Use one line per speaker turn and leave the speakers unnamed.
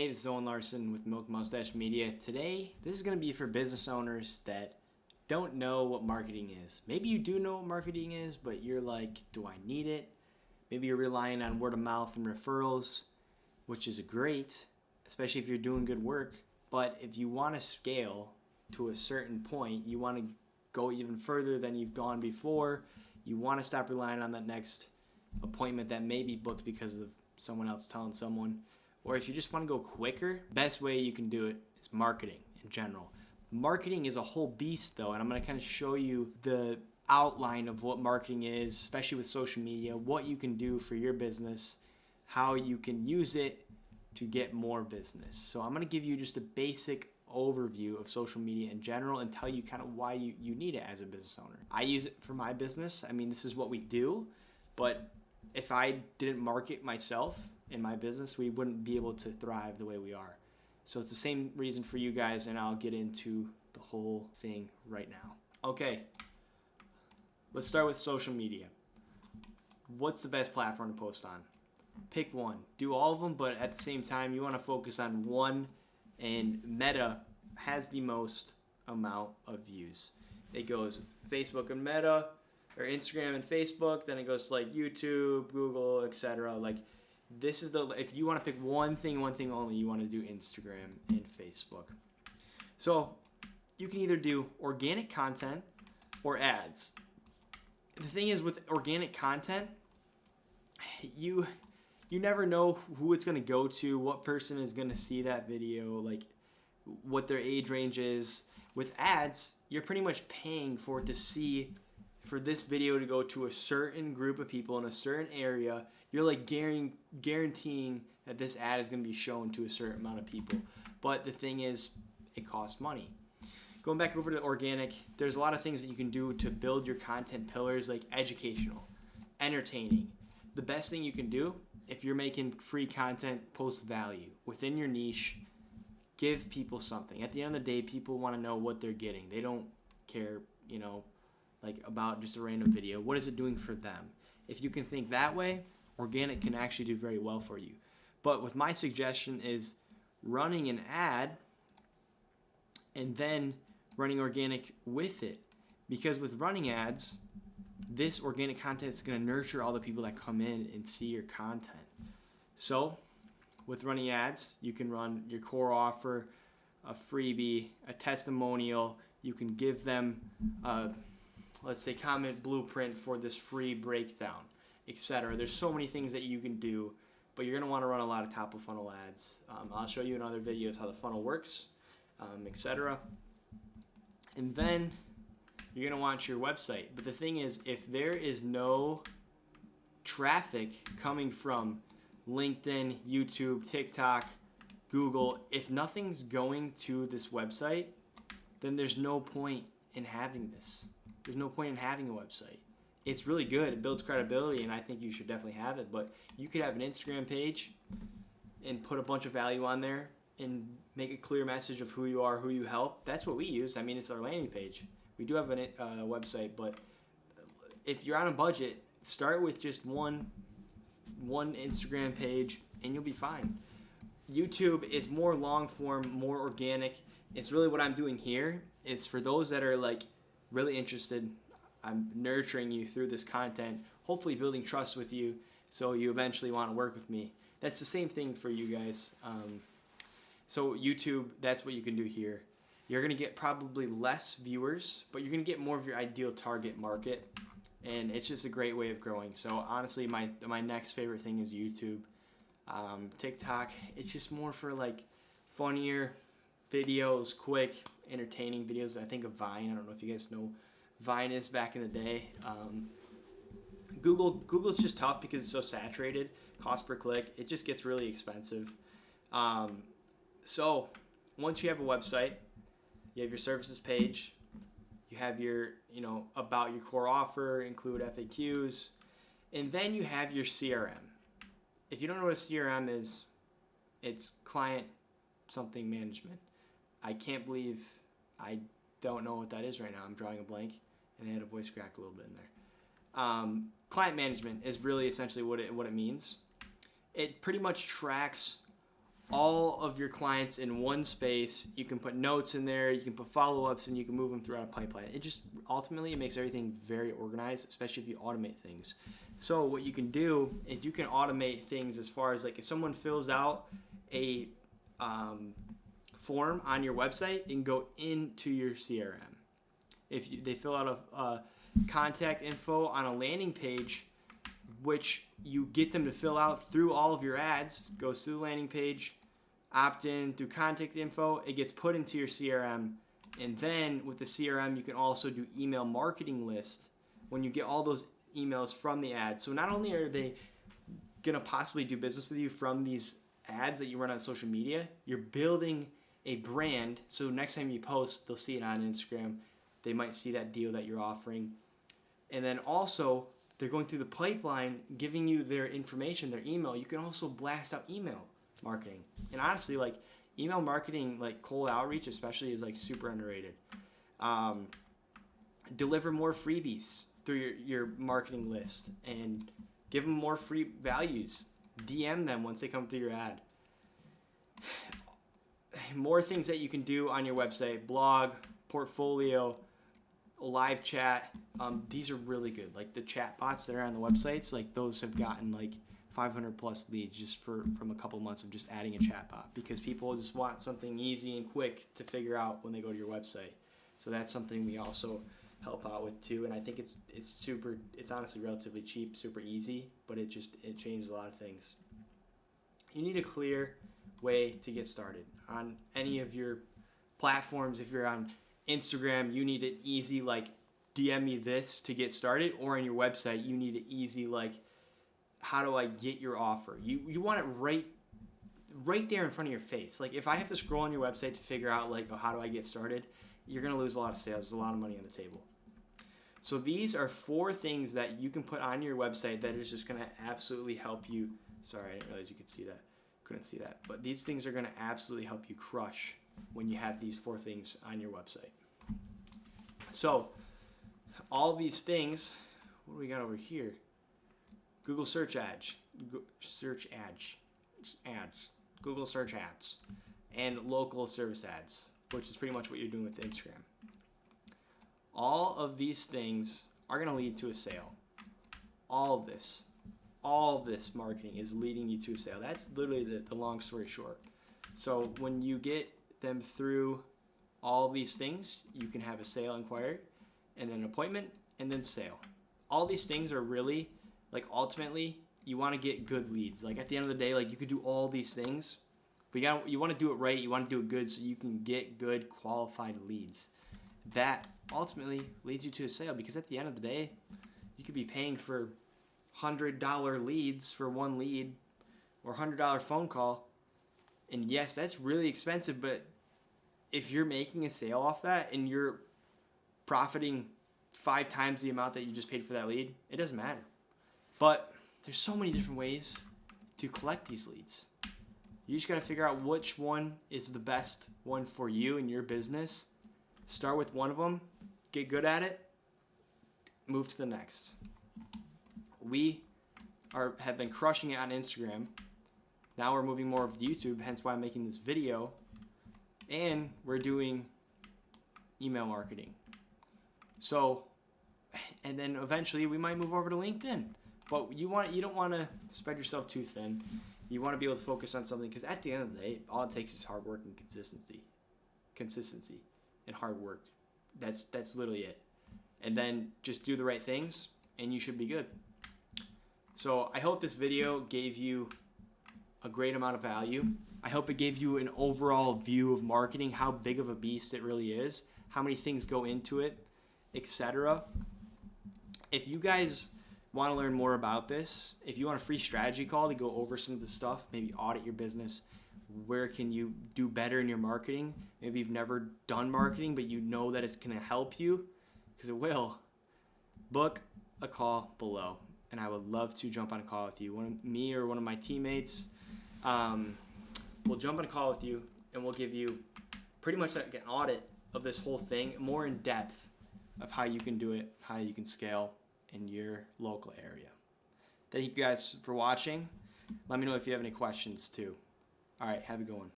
Hey, this is Owen Larson with Milk Mustache Media. Today, this is going to be for business owners that don't know what marketing is. Maybe you do know what marketing is, but you're like, do I need it? Maybe you're relying on word of mouth and referrals, which is great, especially if you're doing good work. But if you want to scale to a certain point, you want to go even further than you've gone before, you want to stop relying on that next appointment that may be booked because of someone else telling someone, or if you just want to go quicker, best way you can do it is marketing in general. Marketing is a whole beast though, and I'm going to kind of show you the outline of what marketing is, especially with social media, what you can do for your business, how you can use it to get more business. So I'm going to give you just a basic overview of social media in general and tell you kind of why you need it as a business owner. I use it for my business. I mean, this is what we do, but if I didn't market myself in my business, we wouldn't be able to thrive the way we are. So it's the same reason for you guys, and I'll get into the whole thing right now. Okay, let's start with social media. What's the best platform to post on? Pick one. Do all of them, but at the same time, you want to focus on one, and Meta has the most amount of views. It goes Facebook and Meta, or Instagram and Facebook, then it goes to like YouTube, Google, etc. Like, this is if you want to pick one thing only, you want to do Instagram and Facebook. So you can either do organic content or ads. The thing is with organic content, you never know who it's going to go to, what person is going to see that video, like what their age range is. With ads, you're pretty much paying for this video to go to a certain group of people in a certain area. You're like guaranteeing that this ad is going to be shown to a certain amount of people. But the thing is, it costs money. Going back over to organic, there's a lot of things that you can do to build your content pillars, like educational, entertaining. The best thing you can do, if you're making free content, post value within your niche. Give people something. At the end of the day, people want to know what they're getting. They don't care, like about just a random video. What is it doing for them? If you can think that way, organic can actually do very well for you. But with my suggestion is running an ad and then running organic with it. Because with running ads, this organic content is going to nurture all the people that come in and see your content. So with running ads, you can run your core offer, a freebie, a testimonial. You can give them let's say comment blueprint for this free breakdown, etc. There's so many things that you can do, but you're going to want to run a lot of top of funnel ads. I'll show you in other videos how the funnel works, etc. And then you're going to want your website. But the thing is, if there is no traffic coming from LinkedIn, YouTube, TikTok, Google, if nothing's going to this website, then there's no point in having this. There's no point in having a website. It's really good. It builds credibility, and I think you should definitely have it. But you could have an Instagram page and put a bunch of value on there and make a clear message of who you are, who you help. That's what we use. I mean, it's our landing page. We do have a website, but if you're on a budget, start with just one Instagram page, and you'll be fine. YouTube is more long form, more organic. It's really what I'm doing here. It's for those that are like really interested. I'm nurturing you through this content, hopefully building trust with you so you eventually want to work with me. That's the same thing for you guys. So YouTube, that's what you can do here. You're going to get probably less viewers, but you're going to get more of your ideal target market, and it's just a great way of growing. So honestly, my next favorite thing is YouTube. TikTok, it's just more for like funnier videos, quick, entertaining videos. I think of Vine. I don't know if you guys know Vine is back in the day. Google's just tough because it's so saturated. Cost per click, it just gets really expensive. So once you have a website, you have your services page, you have your, about your core offer, include FAQs, and then you have your CRM. If you don't know what a CRM is, it's client something management. I can't believe I don't know what that is right now. I'm drawing a blank, and I had a voice crack a little bit in there. Client management is really essentially what it means. It pretty much tracks all of your clients in one space. You can put notes in there, you can put follow-ups, and you can move them throughout a pipeline. It just ultimately makes everything very organized, especially if you automate things. So what you can do is you can automate things as far as like if someone fills out a form on your website and go into your CRM. If they fill out a contact info on a landing page, which you get them to fill out through all of your ads, goes through the landing page, opt in through contact info, it gets put into your CRM. And then with the CRM, you can also do email marketing list when you get all those emails from the ads. So not only are they going to possibly do business with you from these ads that you run on social media, you're building a brand. So next time you post, they'll see it on Instagram. They might see that deal that you're offering. And then also, they're going through the pipeline, giving you their information, their email. You can also blast out email marketing. And honestly, like email marketing, like cold outreach especially, is like super underrated. Deliver more freebies through your marketing list and give them more free values. DM them once they come through your ad. More things that you can do on your website: blog, portfolio, live chat. These are really good. Like the chat bots that are on the websites, like those have gotten like 500 plus leads just from a couple months of just adding a chat bot, because people just want something easy and quick to figure out when they go to your website. So that's something we also help out with too. And I think it's honestly relatively cheap, super easy, but it changes a lot of things. You need a clear way to get started on any of your platforms. If you're on Instagram, you need it easy, like DM me this to get started, or on your website, you need it easy, like how do I get your offer? You want it right there in front of your face. Like if I have to scroll on your website to figure out like, oh, how do I get started? You're going to lose a lot of sales. There's a lot of money on the table. So these are 4 things that you can put on your website that is just going to absolutely help you. Sorry, I didn't realize you could see that. Couldn't see that. But these things are going to absolutely help you crush when you have these 4 things on your website. So all these things, what do we got over here? Google search ads, Google search ads, and local service ads, which is pretty much what you're doing with Instagram. All of these things are going to lead to a sale. All of this marketing is leading you to a sale. That's literally the long story short. So when you get them through all these things, you can have a sale inquiry, and then an appointment, and then sale. All these things are really, like, ultimately, you want to get good leads. Like, at the end of the day, like, you could do all these things, but you want to do it right. You want to do it good so you can get good qualified leads. That ultimately leads you to a sale, because at the end of the day, you could be paying for $100 leads for one lead, or $100 phone call. And yes, that's really expensive, but if you're making a sale off that and you're profiting 5 times the amount that you just paid for that lead, it doesn't matter. But there's so many different ways to collect these leads. You just got to figure out which one is the best one for you and your business. Start with one of them, get good at it, move to the next. We have been crushing it on Instagram. Now we're moving more of YouTube, hence why I'm making this video. And we're doing email marketing. So, and then eventually we might move over to LinkedIn. But you don't want to spread yourself too thin. You want to be able to focus on something, because at the end of the day, all it takes is hard work and consistency and hard work. That's literally it. And then just do the right things and you should be good. So I hope this video gave you a great amount of value. I hope it gave you an overall view of marketing, how big of a beast it really is, how many things go into it, etc. If you guys want to learn more about this, if you want a free strategy call to go over some of the stuff, maybe audit your business, where can you do better in your marketing, maybe you've never done marketing but you know that it's going to help you, because it will, book a call below. And I would love to jump on a call with you. Me or one of my teammates will jump on a call with you, and we'll give you pretty much like an audit of this whole thing, more in depth of how you can do it, how you can scale in your local area. Thank you guys for watching. Let me know if you have any questions too. All right, have a good one.